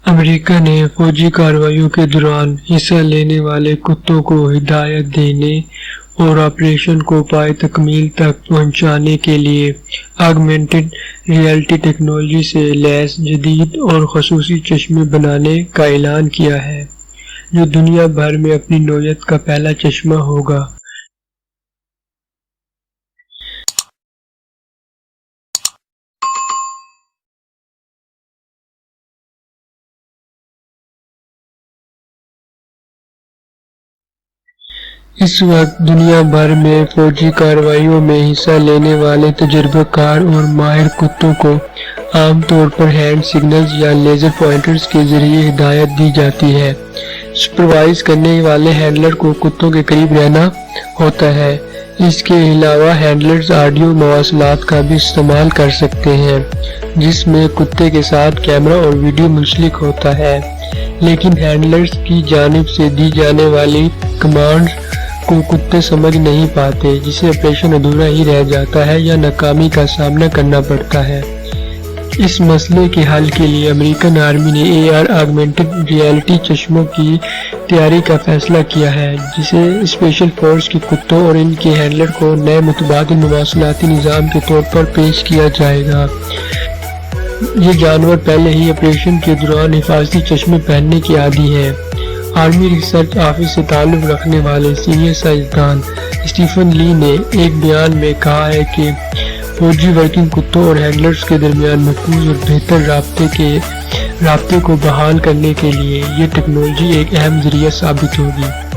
امریکہ نے فوجی کارروائیوں کے دوران حصہ لینے والے کتوں کو ہدایت دینے اور آپریشن کو پائے تکمیل تک پہنچانے کے لیے آگمنٹڈ ریئلٹی ٹیکنالوجی سے لیس جدید اور خصوصی چشمے بنانے کا اعلان کیا ہے، جو دنیا بھر میں اپنی نوعیت کا پہلا چشمہ ہوگا۔ اس وقت دنیا بھر میں فوجی کارروائیوں میں حصہ لینے والے تجربہ کار اور ماہر کتوں کو عام طور پر ہینڈ سگنلز یا لیزر پوائنٹرز کے ذریعے ہدایت دی جاتی ہے۔ سپروائز کرنے والے ہینڈلر کو کتوں کے قریب رہنا ہوتا ہے۔ اس کے علاوہ ہینڈلرز آڈیو مواصلات کا بھی استعمال کر سکتے ہیں، جس میں کتے کے ساتھ کیمرہ اور ویڈیو منسلک ہوتا ہے، لیکن ہینڈلرز کی جانب سے دی جانے والی کمانڈز کو کتے سمجھ نہیں پاتے، جسے آپریشن ادھورا ہی رہ جاتا ہے یا ناکامی کا سامنا کرنا پڑتا ہے۔ اس مسئلے کے حل کے لیے امریکن آرمی نے AR آگمنٹڈ ریئلٹی چشموں کی تیاری کا فیصلہ کیا ہے، جسے اسپیشل فورس کے کتوں اور ان کے ہینڈلر کو نئے متبادل مواصلاتی نظام کے طور پر پیش کیا جائے گا۔ یہ جانور پہلے ہی آپریشن کے دوران حفاظتی چشمے پہننے کے عادی ہیں۔ آرمی ریسرچ آفس سے تعلق رکھنے والے سینئر سائنسدان اسٹیفن لی نے ایک بیان میں کہا ہے کہ فوجی ورکنگ کتوں اور ہینڈلرز کے درمیان محفوظ اور بہتر رابطے کو بحال کرنے کے لیے یہ ٹیکنالوجی ایک اہم ذریعہ ثابت ہوگی۔